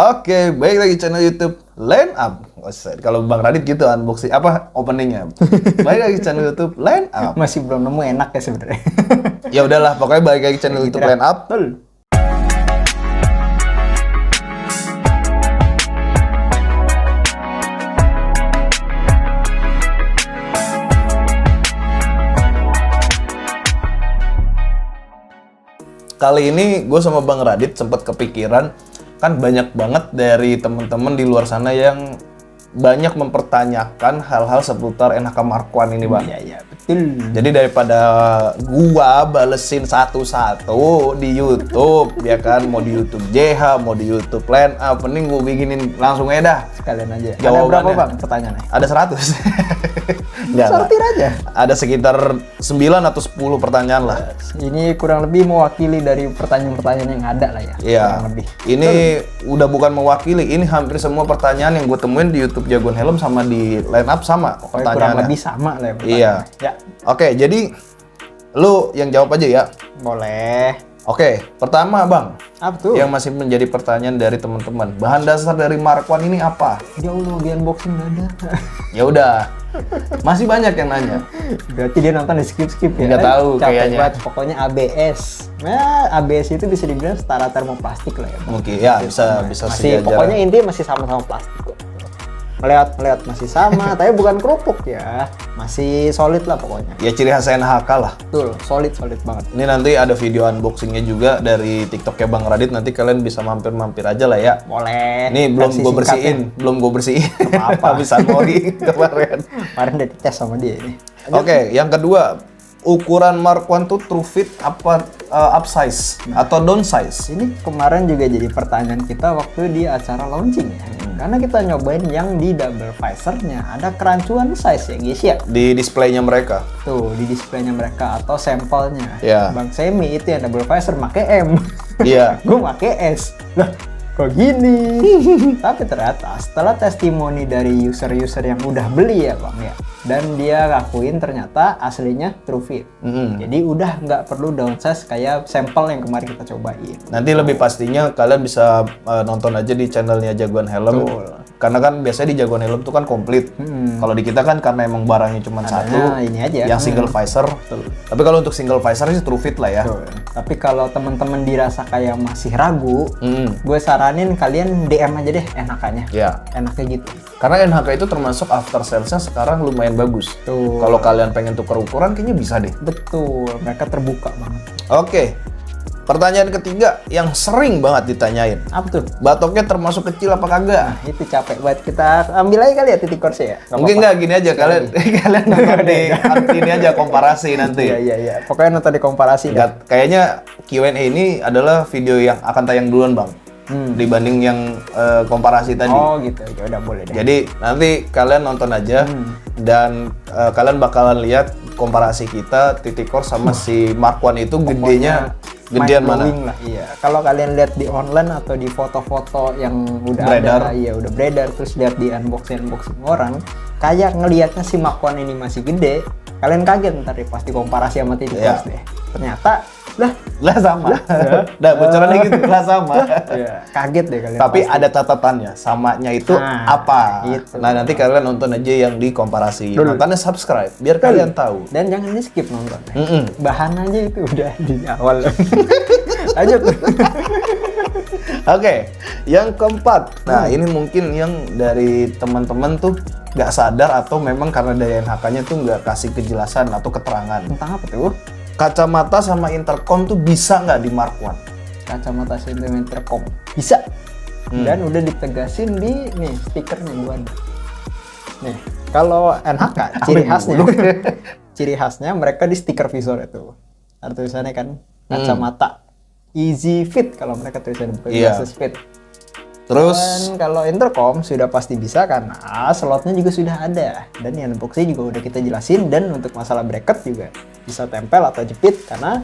Oke, baik lagi channel YouTube Line Up. Kalau Bang Radit gitu unboxing openingnya. Baik lagi channel YouTube Line Up. Masih belum nemu enak ya sebenarnya. Ya udahlah, pokoknya baik lagi channel YouTube Line Up. Kali ini gue sama Bang Radit sempat kepikiran, kan banyak banget dari teman-teman di luar sana yang banyak mempertanyakan hal-hal seputar NHK Mark I ini, Bang. Iya, betul. Jadi daripada gua balesin satu-satu di YouTube, ya kan, mau di YouTube JH, mau di YouTube Line Up, mending gua bikinin langsung aja dah. Sekalian aja. Jawabannya. Ada berapa, Bang, pertanyaannya? Ada 100. Enggak, Sortir aja. ada sekitar 9 atau 10 pertanyaan lah. Ini kurang lebih mewakili dari pertanyaan-pertanyaan yang ada lah ya. Iya. Kurang lebih. Ini udah bukan mewakili, ini hampir semua pertanyaan yang gue temuin di YouTube Jagoan Helm sama di Line Up sama Pokoknya kurang pertanyaannya. lebih sama lah ya. Iya. Ya, Oke, jadi lu yang jawab aja ya. boleh. Oke, pertama Bang, Apa tuh? yang masih menjadi pertanyaan dari teman-teman, bahan dasar dari Mark I ini apa? Ya Allah, di unboxing nggak ada. Ya udah, masih banyak yang nanya. Berarti dia nonton di skip-skip ya? Nggak tahu Capek kayaknya. banget. Pokoknya ABS. Nah, ABS itu bisa dibilang setara termoplastik lah ya, Bang. Mungkin ya bisa Masih, sejajar. pokoknya intinya masih sama-sama plastik kok. Melihat masih sama, tapi bukan kerupuk ya. Masih solid lah pokoknya. Ya ciri khas NHK lah. Betul, solid banget. Ini nanti ada video unboxingnya juga dari TikToknya Bang Radit, nanti kalian bisa mampir-mampir aja lah ya. Boleh. Ini belum Versi gue bersihin, singkatnya. Apa-apa. Habis unboxing kemarin. Kemarin udah dites sama dia ini. Oke, yang kedua, ukuran Mark I tuh true fit apa upsize atau downsize? Ini kemarin juga jadi pertanyaan kita waktu di acara launching ya. Karena kita nyobain yang di double visornya ada kerancuan size ya guys ya. Di displaynya mereka. Tuh di displaynya mereka atau sampelnya. Ya. Bang Semi itu yang double visor pakai M. Iya. Gue pakai S. Lah, kok gini? Tapi ternyata setelah testimoni dari user-user yang udah beli ya Bang ya, dan dia ngakuin ternyata aslinya true fit. Jadi udah nggak perlu downsize kayak sampel yang kemarin kita cobain. Nanti lebih pastinya kalian bisa nonton aja di channelnya Jagoan Helm. Betul. Karena kan biasanya di Jagoan Helm tuh kan komplit. Kalau di kita kan karena emang barangnya cuma satu, ini aja. yang single visor. Tapi kalau untuk single visor sih true fit lah ya. Betul. Tapi kalau teman-teman dirasa kayak masih ragu, Mm. gue saranin kalian DM aja deh NHK-nya. Ya. Enaknya gitu. Karena NHK itu termasuk after sales-nya sekarang lumayan bagus. Tuh. Kalau kalian pengen tukar ukuran kayaknya bisa deh. Betul, mereka terbuka banget. Oke. Pertanyaan ketiga yang sering banget ditanyain. Apa tuh? Batoknya termasuk kecil apa kagak? Itu capek banget, kita ambil aja kali ya titik course ya. Mungkin nggak gini aja kalian kalian nonton di ini aja komparasi nanti. Iya. Pokoknya nonton di komparasi dah. Kayaknya Q&A ini adalah video yang akan tayang duluan Bang. Dibanding yang komparasi tadi. Oh gitu, ya udah boleh deh. Jadi nanti kalian nonton aja dan kalian bakalan lihat komparasi kita titik course sama si Mark I itu gedenya gedean mana? Mind-blowing lah. Iya. Kalau kalian lihat di online atau di foto-foto yang udah Beredar. ada, iya udah beredar, terus lihat di unboxing orang, kayak ngelihatnya si Mark I ini masih gede, kalian kaget ntar deh pasti komparasi sama titik Iya. course deh. Ternyata Lah sama. Dah bocorannya gitu lah sama. ya, kaget deh kalian. Tapi pasti. ada catatannya, samanya itu Nah, apa? gitu. Nah, nanti kalian nonton aja yang di komparasi. Nontonnya subscribe biar kalian tahu. Dan jangan di skip nonton. Mm-mm. Bahan aja itu udah di awal. Lanjut. Oke, yang keempat. Nah, ini mungkin yang dari teman-teman tuh nggak sadar atau memang karena dari NHK-nya tuh nggak kasih kejelasan atau keterangan. Tentang apa tuh? Kacamata sama intercom tuh bisa nggak di Mark I? Kacamata intercom bisa. Dan udah ditegasin di nih stikernya gua ada. Nih, kalau NHK ciri khasnya mereka di stiker visor itu. Ada tulisannya kan kacamata easy fit kalau mereka tulisannya bukan Iya. glasses fit. Terus Dan kalau intercom sudah pasti bisa karena slotnya juga sudah ada. Dan yang unboxing juga udah kita jelasin, dan untuk masalah bracket juga bisa tempel atau jepit karena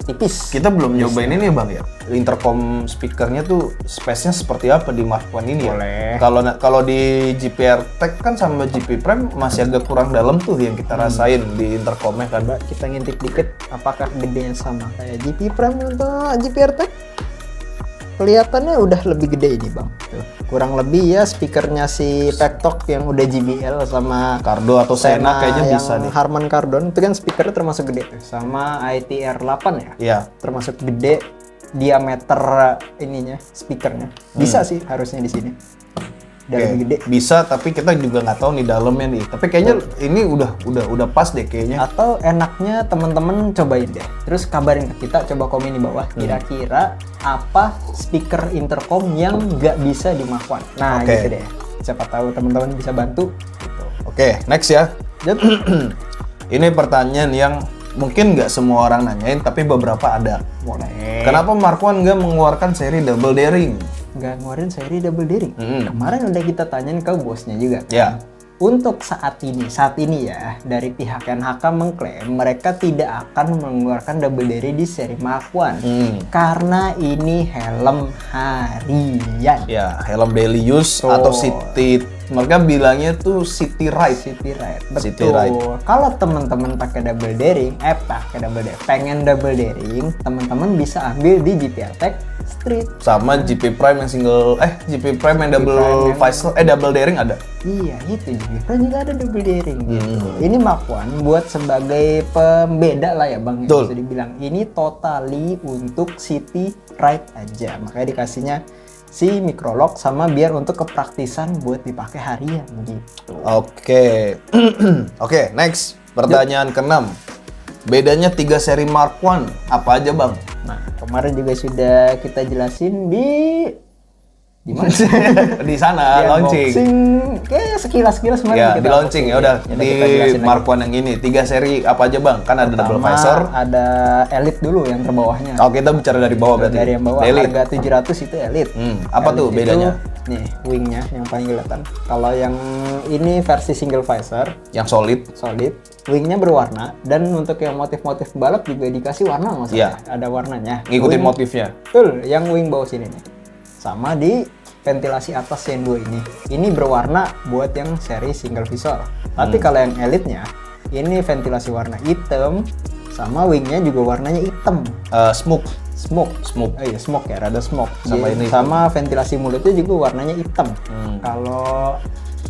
tipis. kita belum nyobain ini Bang ya. Intercom speakernya tuh space-nya seperti apa di Mark I ini ya? Boleh. Kalau di GPR Tech kan sama GP Prime masih agak kurang dalam tuh yang kita rasain di intercomnya kan. Coba kita ngintip dikit apakah gedenya sama kayak GP Prime atau GPR Tech. kelihatannya udah lebih gede ini bang. Tuh, kurang lebih ya speakernya si Pektok yang udah JBL sama Cardo atau Sena kayaknya yang bisa nih. Harman Kardon itu kan speakernya termasuk gede tuh. Sama ITR 8 ya. Iya. Termasuk gede diameter ininya speakernya. Bisa sih harusnya di sini. Udah lebih gede. Bisa, tapi kita juga nggak tahu nih dalamnya nih. Tapi kayaknya ini udah pas deh kayaknya. Atau enaknya temen-temen cobain deh. Terus kabarin ke kita, coba komen di bawah. Kira-kira apa speaker intercom yang nggak bisa di Mark I? Nah Oke. gitu deh. Siapa tahu teman-teman bisa bantu. Gitu. Oke, next ya. Yap. Ini pertanyaan yang mungkin nggak semua orang nanyain, tapi beberapa ada. Boleh. Kenapa Mark I nggak mengeluarkan seri double daring? Nggak ngeluarin seri double daring? Mm. Kemarin udah kita tanyain ke bosnya juga. Ya. Untuk saat ini ya, dari pihak NHK mengklaim mereka tidak akan mengeluarkan double daring di seri Mark I. Karena ini helm harian. Ya, helm daily use Betul. atau city. Mereka bilangnya tuh city ride. City Ride. City Betul. Ride. Kalau teman-teman pakai double daring, pengen double daring, teman-teman bisa ambil di GPR Tech Street. Sama GP Prime yang GP Prime yang double Prime yang- visor, double daring ada. Iya itu juga ada double daring gitu. Ini Mark I buat sebagai pembeda lah ya bang, Betul. bisa dibilang ini totally untuk city ride aja. Makanya dikasihnya si microlock sama biar untuk kepraktisan buat dipakai harian gitu. Oke. Oke, next. Pertanyaan ke-6. Bedanya 3 seri Mark I apa aja, Bang? Nah kemarin juga sudah kita jelasin di mana? Di sana launching. Unboxing, kayak sekilas-sekilas kemarin Ya, kita di launching ya udah unboxing. di kita jelasin lagi. Mark I yang ini. 3 seri apa aja, Bang? Kan ada double Pertama, visor. ada Elite dulu yang terbawahnya. Oh, kita bicara dari bawah berarti. Dari yang bawah Elite. harga 700 itu Elite. Apa tuh Elite bedanya? itu, nih wingnya yang paling kelihatan. Kalau yang ini versi single visor Yang solid. solid, wingnya berwarna dan untuk yang motif-motif balap juga dikasih warna nggak salah. Iya. Ada warnanya. Ngikutin Wing- motifnya. Betul, yang wing bawah sini nih. Sama di ventilasi atas yang dua ini. Ini berwarna buat yang seri single visor. Tapi kalau yang elite-nya, ini ventilasi warna hitam, sama wingnya juga warnanya hitam. Smoke. Smoke. Smoke. Oh iya, smoke ya, rada smoke. Sama ini. Sama ventilasi mulutnya juga warnanya hitam. Kalau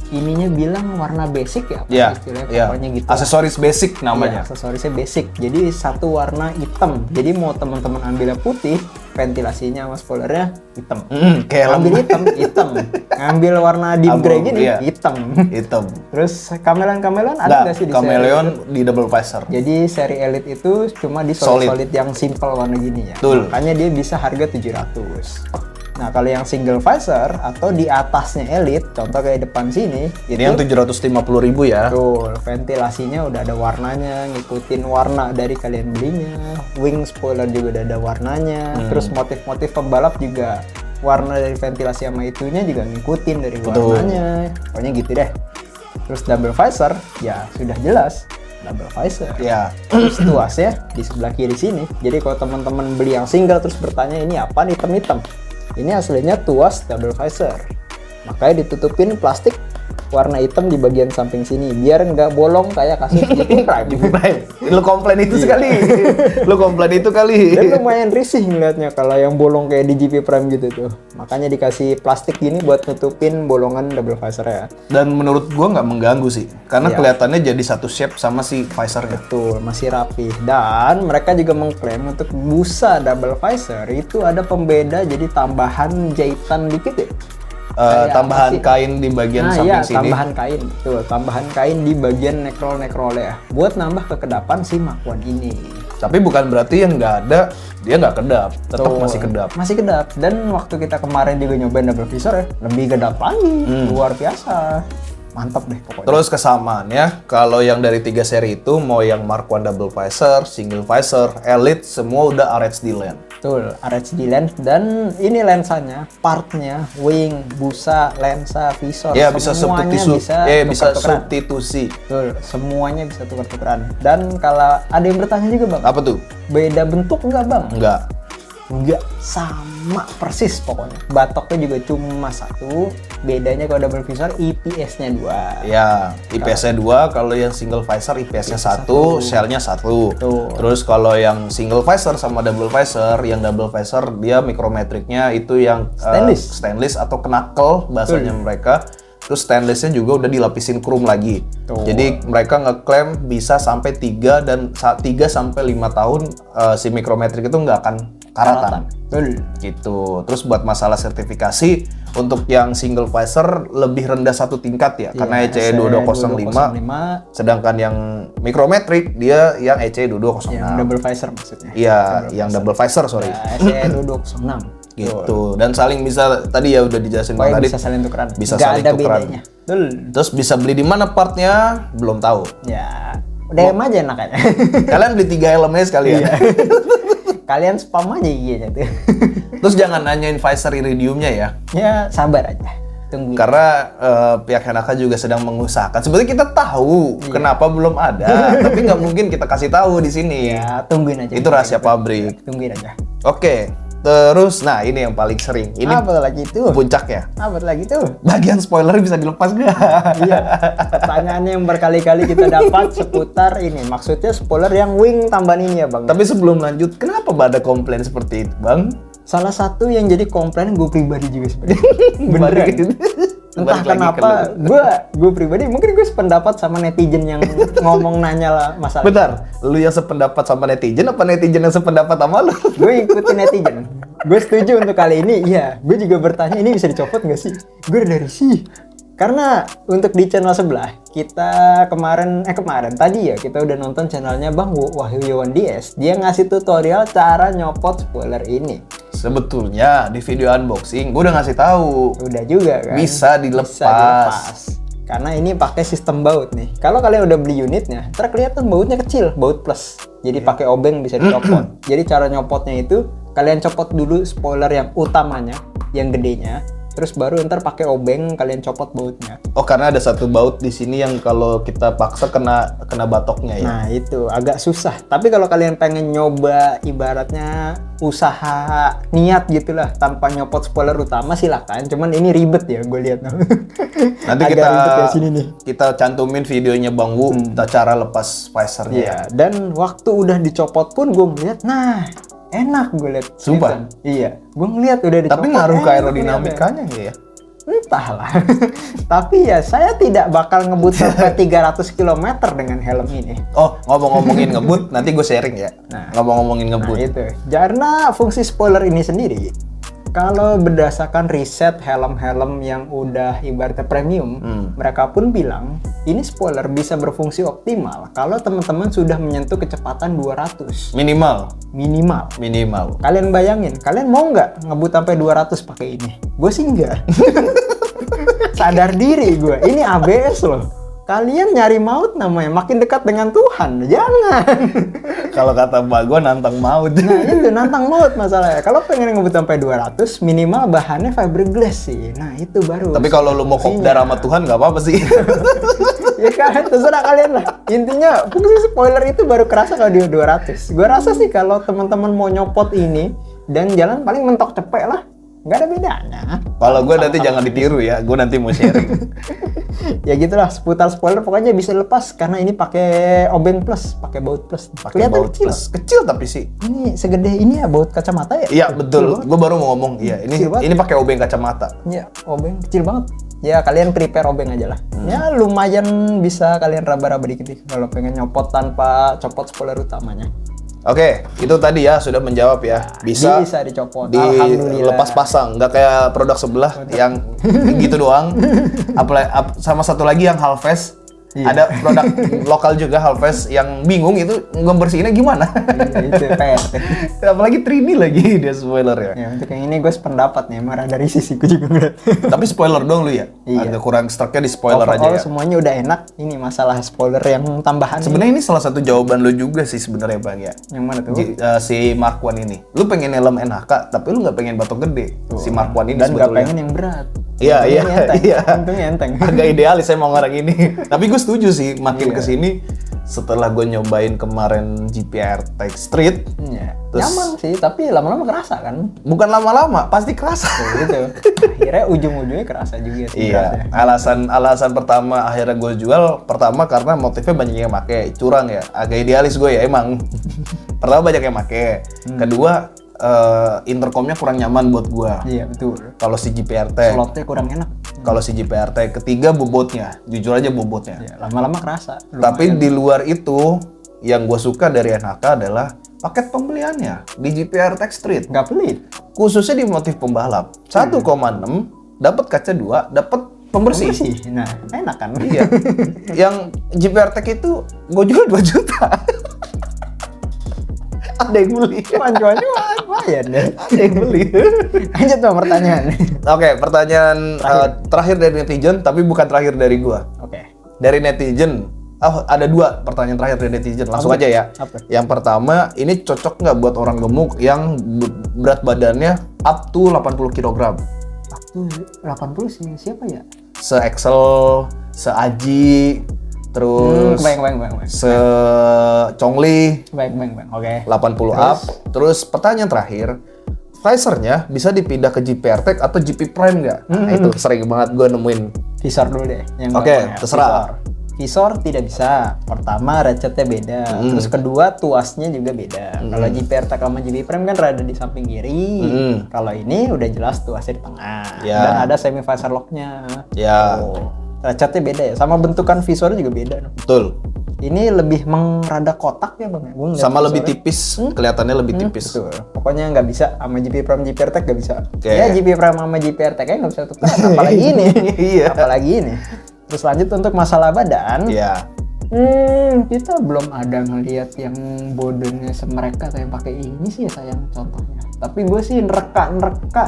ininya bilang warna basic ya, apa Ya, istilahnya ya. pokoknya gitu. Aksesoris basic namanya. Iya, aksesorisnya basic. Jadi satu warna hitam. Jadi mau teman-teman ambilnya putih, ventilasinya sama spoilernya hitam. Kayak Ambil hitam. Ngambil warna deep Abu, gray gini, iya. hitam. Hitam. Terus kamelan ada Nah, nggak sih di Chameleon di double visor. Jadi seri Elite itu cuma di solid yang simple warna gini ya. Betul. Makanya dia bisa harga 700. Nah, kalau yang single visor atau di atasnya Elite, contoh kayak depan sini, Ini yang 750.000 ya. betul, ventilasinya udah ada warnanya, ngikutin warna dari kalian belinya. Wing spoiler juga udah ada warnanya. Terus motif-motif pembalap juga warna dari ventilasi sama itunya juga ngikutin dari warnanya. Pokoknya gitu deh. Terus double visor, ya sudah jelas double visor. Ya. Terus tuasnya di sebelah kiri sini. Jadi kalau teman-teman beli yang single terus bertanya ini apa nih hitam-hitam. Ini aslinya tuas double visor. Makanya ditutupin plastik warna hitam di bagian samping sini biar nggak bolong kayak kasus GP Prime. Lu komplain itu sekali. Lu komplain itu kali. Dan lumayan risih ngeliatnya kalau yang bolong kayak di GP Prime gitu tuh. Makanya dikasih plastik gini buat nutupin bolongan double visor ya. Dan menurut gua nggak mengganggu sih. Karena Iya. kelihatannya jadi satu shape sama si visornya. Betul, masih rapi. Dan mereka juga mengklaim untuk busa double visor itu ada pembeda jadi tambahan jahitan dikit ya. Kayak Tambahan apa sih? kain di bagian Nah samping iya, sini. tambahan kain. Betul, tambahan kain di bagian nekrol-nekrol ya. Buat nambah kekedapan si Mark I ini. Tapi bukan berarti yang nggak ada dia nggak kedap. Tetap Betul. masih kedap. Masih kedap. Dan waktu kita kemarin juga nyobain double visor ya, lebih kedap lagi. Luar biasa. Mantap deh pokoknya. Terus kesamaannya, kalau yang dari 3 seri itu, mau yang Mark I double visor, single visor, Elite, semua udah RHD lens. Betul, RHD lens dan ini lensanya, partnya, wing, busa, lensa, visor, Ya, bisa semuanya bisa tukar-tukeran. substitusi. Betul, semuanya bisa tukar-tukeran. Dan kalau ada yang bertanya juga bang, Apa tuh? beda bentuk nggak bang? Enggak. Enggak, sama persis pokoknya. Batoknya juga cuma satu, bedanya kalau double visor IPS-nya 2. Ya, IPS-nya 2, kalau yang single visor IPS-nya 1, shell-nya 1. Betul. Terus kalau yang single visor sama double visor, yang double visor dia mikrometriknya itu yang stainless atau knuckle bahasanya mereka. Terus stainless-nya juga udah dilapisin chrome lagi. Jadi mereka ngeklaim bisa sampai 3 sampai 5 tahun si mikrometrik itu nggak akan karatan. Gitu. Terus buat masalah sertifikasi untuk yang single visor lebih rendah satu tingkat ya, karena ECE 2205. Sedangkan yang mikrometrik dia yang ECE 2206. Yang double visor maksudnya. Iya, yang double visor, sorry. Ya, ECE 2206. Gitu. Dan saling bisa, tadi ya udah dijelasin Bang Radit. Bisa saling tukeran. Bisa nggak saling ada tukeran. bedanya. Terus bisa beli di mana partnya? Belum tahu. Ya, DM aja enak aja. Kalian beli 3 helmnya sekalian. Kalian spam aja IG-nya tuh. Terus jangan nanyain visor iridiumnya ya. Ya, sabar aja. Tunggu. Karena pihak Henaka juga sedang mengusahakan. Sebenarnya kita tahu kenapa belum ada, tapi nggak mungkin kita kasih tahu di sini. Ya, tungguin aja. Itu rahasia pabrik. Tungguin aja. Oke, terus nah ini yang paling sering. Ini apa lagi itu? puncaknya. Apa lagi tuh? Bagian spoiler bisa dilepas nggak? Iya. Pertanyaan yang berkali-kali kita dapat seputar ini. Maksudnya spoiler yang wing tambahan ini ya, Bang. Tapi sebelum lanjut, kenapa ada komplain seperti itu, Bang? Salah satu yang jadi komplain gue pribadi juga sebenarnya. Beneran. Entah kenapa gue pribadi mungkin gue sependapat sama netizen yang ngomong nanya lah masalah. Bentar, lu yang sependapat sama netizen apa netizen yang sependapat sama lu? Gue ikutin netizen. Gue setuju untuk kali ini. Iya, gue juga bertanya ini bisa dicopot nggak sih? Gue dari sih. Karena untuk di channel sebelah kita kemarin tadi ya kita udah nonton channelnya Bang Wahyu Yuwan DS. Dia ngasih tutorial cara nyopot spoiler ini. Sebetulnya di video unboxing gue udah ngasih tahu. Udah juga kan. Bisa dilepas. Karena ini pakai sistem baut nih. Kalau kalian udah beli unitnya, ntar kelihatan bautnya kecil, baut plus. Jadi pakai obeng bisa dicopot. Jadi cara nyopotnya itu kalian copot dulu spoiler yang utamanya, yang gedenya. Terus baru ntar pakai obeng kalian copot bautnya. Oh, karena ada satu baut di sini yang kalau kita paksa kena batoknya ya. Nah, itu agak susah. Tapi kalau kalian pengen nyoba ibaratnya usaha niat gitulah tanpa nyopot spoiler utama silakan. Cuman ini ribet ya gue lihat. Nanti kita cantumin videonya Bang Wu cara lepas visornya. Iya, dan waktu udah dicopot pun gue ngeliat, nah enak gue lihat. Sumpah? Iya, gue ngeliat udah dicopot. Tapi ngaruh ke aerodinamikanya ya? Entahlah. Tapi ya saya tidak bakal ngebut sampai 300 km dengan helm ini. Oh, ngomong-ngomongin ngebut, nanti gue sharing ya. Nah, ngomong-ngomongin ngebut. Nah itu. Karena fungsi spoiler ini sendiri, kalau berdasarkan riset helm-helm yang udah ibaratnya premium, mereka pun bilang ini spoiler bisa berfungsi optimal kalau teman-teman sudah menyentuh kecepatan 200. Minimal. Kalian bayangin, kalian mau nggak ngebut sampai 200 pakai ini? Gue sih enggak. Sadar diri gue, ini ABS loh. Kalian nyari maut namanya, makin dekat dengan Tuhan, jangan. Kalau kata mbak gue nantang maut. Nah itu nantang maut masalahnya. Kalau pengen ngebut sampai 200, minimal bahannya fiberglass sih. Nah itu baru. Tapi kalau lu mau kopdar sama Tuhan nggak apa-apa sih. Ya kan, terserah kalian lah. Intinya fungsi spoiler itu baru kerasa kalau di 200. Gue rasa sih kalau teman-teman mau nyopot ini dan jalan paling mentok cepet lah. Nggak ada bedanya. Kalau gue nanti jangan ditiru ya, gue nanti mau sharing. Ya gitulah, seputar spoiler pokoknya bisa lepas karena ini pakai obeng plus, pakai baut plus. Kelihatan kecil. Kecil tapi sih. Ini segede ini ya baut kacamata ya? Iya betul. Gue baru mau ngomong. Iya ini pakai obeng kacamata. Iya obeng kecil banget. Ya kalian prepare obeng aja lah. Ya lumayan bisa kalian raba-raba dikit kalau pengen nyopot tanpa copot spoiler utamanya. Oke, itu tadi ya sudah menjawab ya. Bisa dicopot. Dilepas pasang, nggak kayak produk sebelah yang gitu doang. Sama satu lagi yang Halves. Iya. Ada produk lokal juga Halves yang bingung itu ngebersihinnya gimana. Itu PR. Apalagi 3D lagi dia spoiler ya. Ya untuk yang ini gue sependapat nih, marah dari sisi gue juga ngeliat. Tapi spoiler dong lu ya? Iya. Agak kurang struknya di spoiler aja ya? Semuanya udah enak, ini masalah spoiler yang tambahan. Sebenarnya ini salah satu jawaban lu juga sih sebenarnya Bang ya. Yang mana tuh? Si Mark One ini. Lu pengen helm NHK, tapi lu nggak pengen batok gede. Si Mark One ini dan sebetulnya. Dan nggak pengen yang berat. Iya. Untungnya enteng. Agak idealis emang orang ini. Tapi gue setuju sih, makin kesini setelah gue nyobain kemarin GPR Tech Street. Ya. Terus- Nyaman sih, tapi lama-lama kerasa kan. Bukan lama-lama, pasti kerasa. Gitu. Akhirnya ujung-ujungnya kerasa juga sih. Iya, alasan pertama akhirnya gue jual, pertama karena motifnya banyak yang make, curang ya, agak idealis gue ya emang. Pertama banyak yang make, kedua intercomnya kurang nyaman buat gue. Iya betul. Kalau si GPR-T, Slotnya kurang enak. kalau si GPR-T, ketiga bobotnya, jujur aja bobotnya. Ya, lama-lama kerasa. Tapi di luar itu, yang gue suka dari NHK adalah paket pembeliannya di GPR Tech Street. Nggak pelit. Khususnya di motif pembalap, 1,6 dapat kaca 2, dapat pembersih. Sih. Nah, enak kan? Iya. Yang GPR Tech itu gue jual 2 juta. Ada yang beli. Cuan-cuannya lumayan deh. Ada yang beli. Lanjut tuh pertanyaan. Oke, pertanyaan terakhir dari netizen, tapi bukan terakhir dari gua. Oke. Dari netizen. Ada 2 pertanyaan terakhir dari netizen. Langsung aja ya. Apa? Yang pertama, ini cocok nggak buat orang gemuk yang berat badannya up to 80 kg? Waktu 80 sih siapa ya? Se-Excel, se-Aji, terus Bang. se-Chongli, Bang. Oke. 80 up. Terus pertanyaan terakhir, visornya bisa dipindah ke GPR Tech atau GP Prime nggak? Nah, itu sering banget gue nemuin. Visor dulu deh. Yang Oke, gampang ya. terserah. Visor tidak bisa. Pertama ratchetnya beda. Terus kedua tuasnya juga beda. Kalau GPR Tech sama GP Prime kan rada di samping kiri. Kalau ini udah jelas tuasnya di tengah. Ya. Dan ada semi visor locknya. Ya, Ratchetnya beda ya. Sama bentukan visornya juga beda. betul. Ini lebih mengrada kotak ya bang. Gua ngeliat Sama lebih visornya. tipis, kelihatannya lebih tipis. Betul. Pokoknya nggak bisa sama GP Prime GPR Tech nggak bisa. Oke. Ya GP Prime sama GPR Tech nggak bisa tukeran. Apalagi ini. Iya. Apalagi ini. Terus lanjut untuk masalah badan. Ya, Kita belum ada ngelihat yang bodenya semereka atau yang pakai ini sih ya sayang contohnya. Tapi gue sih nereka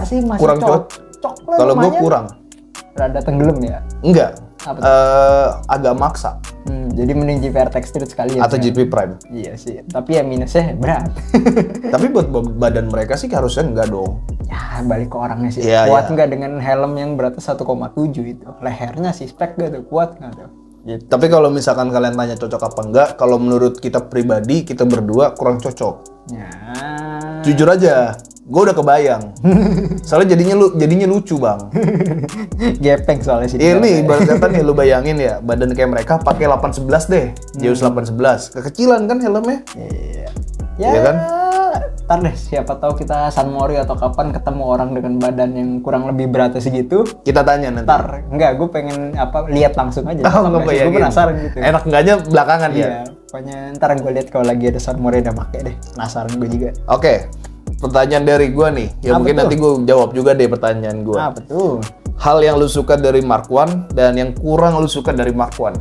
sih masih Kurang cocok lah. kalau gue lumayan. kurang. Rada tenggelam ya. Enggak. Apa Agak maksa. Jadi mending GPR Tech Street sekali ya. Atau GP Prime. Iya sih. Tapi ya minusnya berat. Tapi buat badan mereka sih harusnya enggak dong. Ya balik ke orangnya sih. Iya, Kuat iya. nggak dengan helm yang beratnya 1,7 itu? Lehernya sih spek gak tuh? Kuat nggak tuh? Gitu. Tapi kalau misalkan kalian tanya cocok apa enggak, kalau menurut kita pribadi, kita berdua kurang cocok. Ya. Jujur aja, gue udah kebayang. Soalnya jadinya lucu, Bang. Gepeng soalnya sih. Ini ibarat kata nih lu bayangin ya, badan kayak mereka pakai 811 deh. Zeus 811. Kekecilan kan helmnya? Iya. Iya kan? Ntar deh, siapa tahu kita San Mori atau kapan ketemu orang dengan badan yang kurang lebih beratnya segitu. Kita tanya nanti. Ntar, enggak, gue pengen lihat langsung aja. Oh, nggak bayangin. Gue penasaran gitu. Enak enggaknya belakangan ya. Iya, pokoknya ntar gue lihat kalau lagi ada San Mori udah pakai deh. Penasaran gue juga. Oke. Pertanyaan dari gua nih. Ya Apa mungkin tuh? nanti gua jawab juga deh pertanyaan gua. Apa tuh? Hal yang lu suka dari Mark I dan yang kurang lu suka dari Mark I.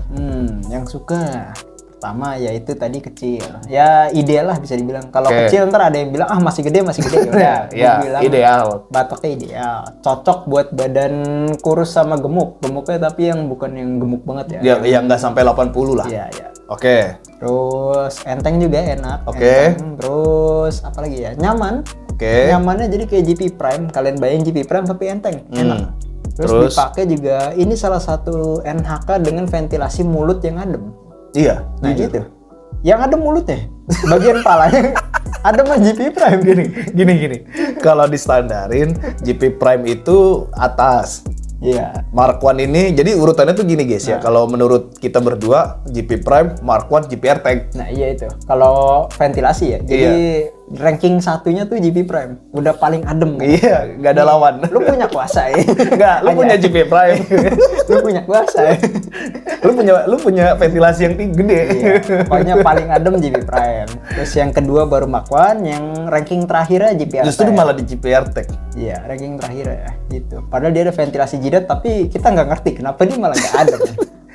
Yang suka. Pertama ya itu tadi kecil. Ya ideal lah bisa dibilang. Kalau Oke. kecil ntar ada yang bilang masih gede ya udah. Gue Ya, bilang ideal. batoknya ideal. Cocok buat badan kurus sama gemuk. Gemuknya tapi yang bukan yang gemuk banget ya. Yang nggak sampai 80 lah. Iya, iya. Oke. Terus enteng juga enak. Oke. Enteng. Terus apa lagi ya? Nyaman. Oke. Nyamannya jadi kayak GP Prime. Kalian bayangin GP Prime tapi enteng. Enak. Terus dipakai juga ini salah satu NHK dengan ventilasi mulut yang adem. Iya. Nah gitu. Yang adem mulutnya. Bagian palanya adem mah GP Prime Gini. Kalau distandarin GP Prime itu atas. Iya. Mark I ini, jadi urutannya tuh gini guys ya. Kalau menurut kita berdua, GP Prime, Mark I, GPR Tech. Nah iya itu. Kalau ventilasi ya. Jadi ranking satunya tuh GP Prime. Udah paling adem. Iya, nggak ada lawan. Lu punya kuasa ya. Nggak, lu punya GP Prime. Lu punya kuasa ya. lu punya ventilasi yang gede. Iya. Pokoknya paling adem GP Prime. Terus yang kedua baru Mark I, yang ranking terakhirnya GPR Justru Tech. malah di GPR Tech. Iya, ranking terakhir ya, gitu. Padahal dia ada ventilasi jidat, tapi kita nggak ngerti kenapa dia malah nggak ada.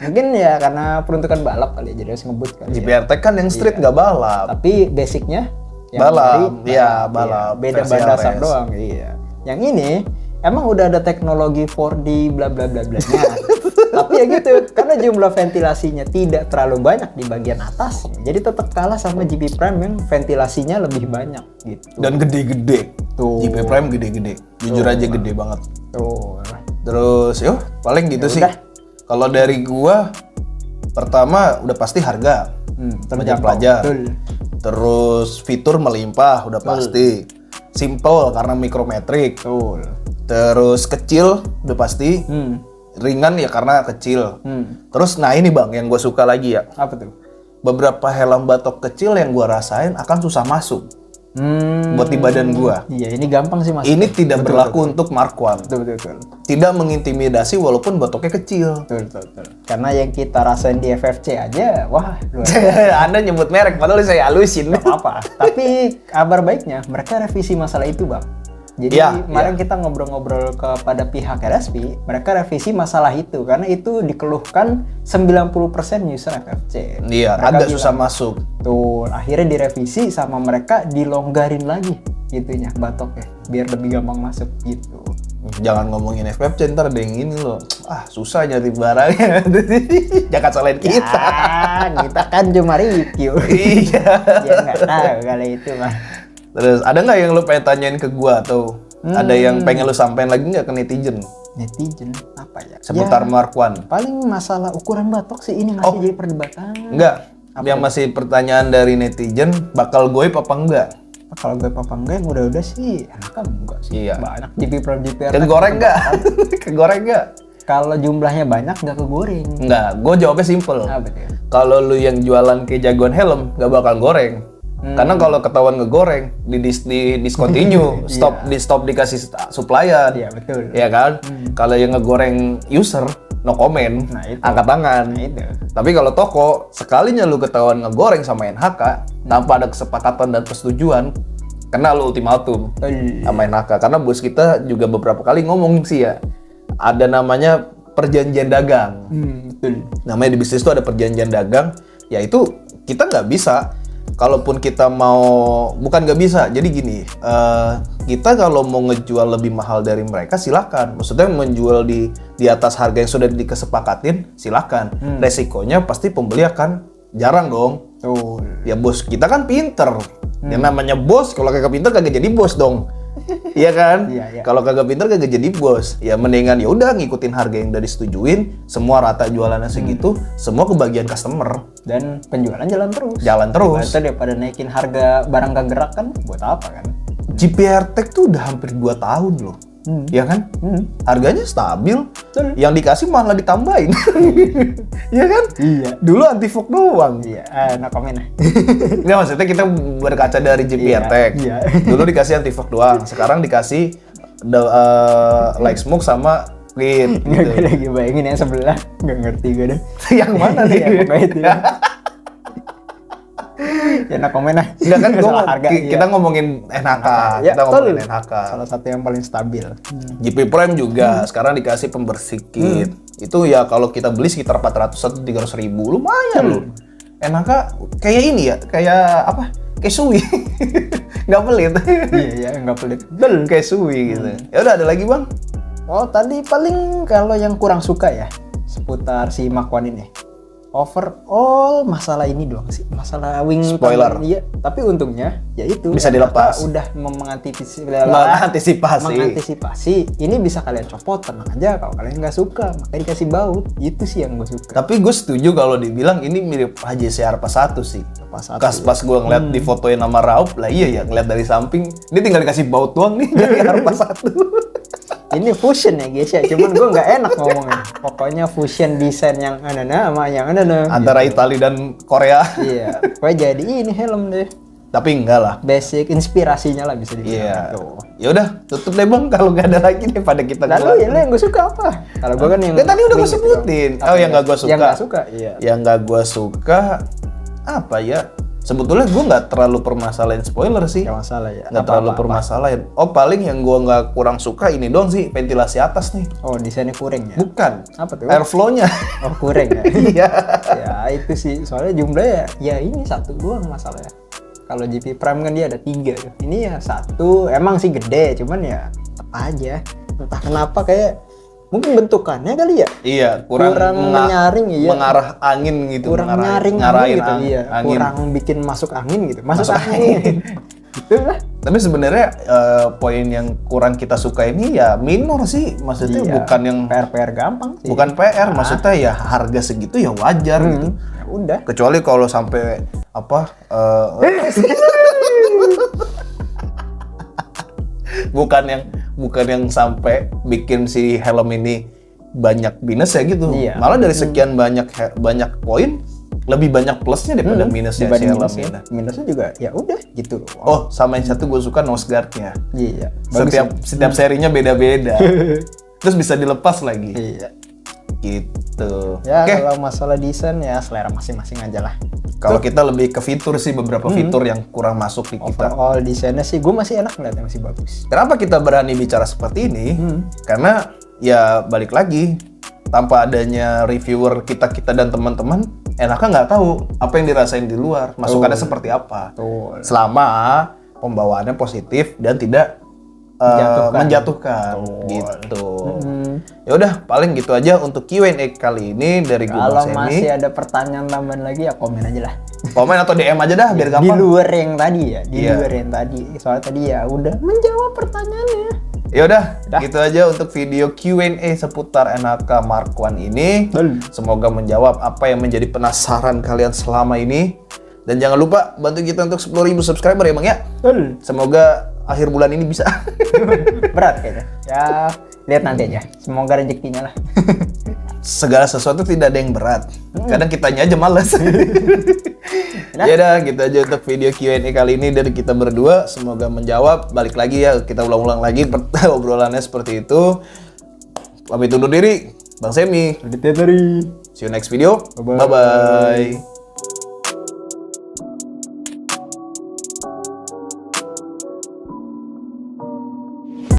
Mungkin ya karena peruntukan balap kali ya, jadi harus ngebut kali. GPR Tech kan yang street nggak balap. Tapi basicnya yang Balap, dari iya, balap. beda Versi ban dasar RS. doang, iya. Yang ini emang udah ada teknologi 4D bla bla bla bla-nya. Tapi ya gitu, karena jumlah ventilasinya tidak terlalu banyak di bagian atas, jadi tetap kalah sama GP Prime yang ventilasinya lebih banyak gitu. Dan gede-gede. Tuh. GP Prime gede-gede. Jujur aja gede banget. Tuh. Terus paling gitu Ya sih. udah. Kalau dari gua, pertama udah pasti harga. budget pelajar. Terus fitur melimpah udah pasti. Simple karena mikrometrik. Terus kecil udah pasti. Ringan ya karena kecil. Terus nah ini Bang yang gue suka lagi ya. Apa tuh? Beberapa helm batok kecil yang gue rasain akan susah masuk. Buat di badan gue. Iya, ini gampang sih Mas. Ini tidak berlaku untuk Mark One. Betul. Tidak mengintimidasi walaupun batoknya kecil. Betul. Karena yang kita rasain di FFC aja, wah luar Anda nyebut merek, padahal saya halusin. apa. Tapi kabar baiknya, mereka revisi masalah itu Bang. Jadi kemarin kita ngobrol-ngobrol kepada pihak RSP, mereka revisi masalah itu karena itu dikeluhkan 90% user FFC. Iya, Mereka agak bilang, susah masuk. Tuh, akhirnya direvisi sama mereka dilonggarin lagi gitunya batoknya biar lebih gampang masuk gitu. Jangan ngomongin FFC, ntar ada yang ini loh. Susah nyari barangnya. Jangan salahin kita. Kita kan cuma review. Iya. Ya nggak tahu kalau itu mah. Terus ada nggak yang lu pengen tanyain ke gua atau ada yang pengen lu sampein lagi nggak ke netizen? Netizen apa ya? Seputar Mark One. Paling masalah ukuran batok sih ini masih jadi perdebatan. Enggak. Yang masih pertanyaan dari netizen, bakal goib apa enggak? Kalau gue apa enggak yang udah sih enak enggak sih. Iya. Banyak GP Kegoreng enggak? Kegoreng enggak? Kalau jumlahnya banyak nggak kegoreng. Enggak, gue jawabnya simple. Betul. Kalau lu yang jualan kayak jagoan helm, nggak bakal goreng. Karena kalau ketahuan ngegoreng, di discontinue, stop dikasih supplier. Iya betul. Iya kan? Kalau yang ngegoreng user, no comment, angkat tangan. Nah, itu. Tapi kalau toko, sekalinya lu ketahuan ngegoreng sama NHK, tanpa ada kesepakatan dan persetujuan, kena lu ultimatum sama NHK. Karena bos kita juga beberapa kali ngomong sih ya, ada namanya perjanjian dagang. Betul. Namanya di bisnis itu ada perjanjian dagang, yaitu kita nggak bisa. Kalaupun kita mau, bukan nggak bisa, jadi gini, kita kalau mau ngejual lebih mahal dari mereka silakan. Maksudnya menjual di atas harga yang sudah dikesepakatin silakan. Resikonya pasti pembeli akan jarang dong. Ya bos kita kan pinter. Yang namanya bos, kalau kagak pinter kagak jadi bos dong. Iya kan? Iya. Kalau kagak pinter kagak jadi bos. Ya mendingan ya udah ngikutin harga yang udah disetujuin, semua rata jualannya segitu, semua kebagian customer dan penjualan jalan terus. Daripada naikin harga barang gak gerak kan buat apa kan? GPR Tech tuh udah hampir 2 tahun loh. Ya kan? Harganya stabil. Yang dikasih malah ditambahin. Iya kan? Iya. Dulu anti-fog doang. Iya, no comment. Nggak, maksudnya kita berkaca dari GPR Tech. Iya. Dulu dikasih anti-fog doang. Sekarang dikasih light smoke sama clean. Nggak, gue lagi bayangin yang sebelah. Nggak ngerti gue deh. Yang mana nih? Iya, pokoknya itu. Ya no comment lah. Enggak kan kita ngomongin NHK. Ya, kita ngomongin NHK. Salah satu yang paling stabil. GP Prime juga sekarang dikasih pembersih kit. Itu ya kalau kita beli sekitar 400 atau 300 ribu, lumayan loh. NHK kayak ini ya, kayak apa? Kayak suwi. Nggak pelit. Iya, nggak pelit. Kayak suwi gitu. Ya udah ada lagi bang? Oh tadi paling kalau yang kurang suka ya seputar si Mark One ini. Overall masalah ini doang sih, masalah wing spoiler. Iya, tapi untungnya ya itu bisa dilepas. Udah mengantisipasi. Ini bisa kalian copot, tenang aja. Kalau kalian nggak suka, makanya dikasih baut. Itu sih yang gue suka. Tapi gue setuju kalau dibilang ini mirip HJC Arpa 1 sih. Pas gue ngeliat di fotoin nama Raup, lah iya ya ngeliat dari samping, ini tinggal dikasih baut doang nih dari Arpa 1. Ini fusion ya guys ya, cuman gue nggak enak ngomongnya. Pokoknya fusion desain yang anana sama yang anana. Antara gitu. Italia dan Korea. Iya, pokoknya jadi ini helm deh. Tapi enggak lah. Basic inspirasinya lah bisa dibilang. Iya. Ya udah, tutup deh bang. Kalau nggak ada lagi nih pada kita. Lalu ya, yang gue suka apa? Kalau gue kan yang tadi udah gue sebutin. Oh, yang nggak gue suka. Yang nggak suka, iya. Yang nggak gue suka apa ya? Sebetulnya gue nggak terlalu permasalahin spoiler sih. Nggak masalah ya. Nggak terlalu permasalahin. Oh paling yang gue nggak kurang suka ini doang sih, ventilasi atas nih. Oh desainnya kurang ya? Bukan. Apa tuh? Airflow-nya. Oh kurang ya? Iya. Ya itu sih, soalnya jumlahnya ya ini 1 doang masalahnya. Kalau GP Prime kan dia ada 3. Ini ya 1, emang sih gede, cuman ya tetap aja. Entah kenapa kayak mungkin bentukannya kali ya? Iya, kurang menyaring ya. Mengarah angin gitu. Kurang nyaring angin gitu, iya. Angin. Kurang bikin masuk angin gitu. Masuk angin. Gitu lah. Tapi sebenarnya poin yang kurang kita suka ini ya minor sih. Maksudnya bukan yang PR gampang sih. Bukan PR, maksudnya ya harga segitu ya wajar gitu. Ya udah. Kecuali kalau sampai apa? bukan yang sampai bikin si helm ini banyak minus ya gitu. Iya. Malah dari sekian banyak poin lebih banyak plusnya daripada minusnya si helm ini. Minusnya juga ya udah gitu. Oh, sama yang satu gue suka nose guard-nya. Iya. Setiap serinya beda-beda. Terus bisa dilepas lagi. Iya. Gitu. Ya Oke. kalau masalah desain ya selera masing-masing aja lah. Kalau kita lebih ke fitur sih, beberapa fitur yang kurang masuk di kita. Overall desainnya sih gue masih enak ngeliatnya, masih bagus. Kenapa kita berani bicara seperti ini? Karena ya balik lagi, tanpa adanya reviewer kita dan teman-teman, enaknya nggak tahu apa yang dirasain di luar, masukannya seperti apa. Betul. Selama pembawaannya positif dan tidak menjatuhkan gitu. Ya udah, paling gitu aja untuk Q&A kali ini dari gue Kalau Bang Semi. masih ada pertanyaan tambahan lagi ya komen aja lah. Komen atau DM aja dah biar Di gampang. luar yang tadi ya, di Iya. luar yang tadi. Soalnya tadi ya udah menjawab pertanyaannya. Ya udah, gitu aja untuk video Q&A seputar NHK Mark I ini. Semoga menjawab apa yang menjadi penasaran kalian selama ini. Dan jangan lupa bantu kita untuk 10.000 subscriber ya Bang ya. Semoga akhir bulan ini bisa. Berat kayaknya. Ya, lihat nanti aja. Semoga rezekinya lah. Segala sesuatu tidak ada yang berat. Kadang kitanya aja males. Ya udah, gitu aja untuk video Q&A kali ini dari kita berdua. Semoga menjawab. Balik lagi ya, kita ulang-ulang lagi obrolannya seperti itu. Pamit undur diri, Bang Semi. Dari See you next video. Bye-bye. Bye-bye.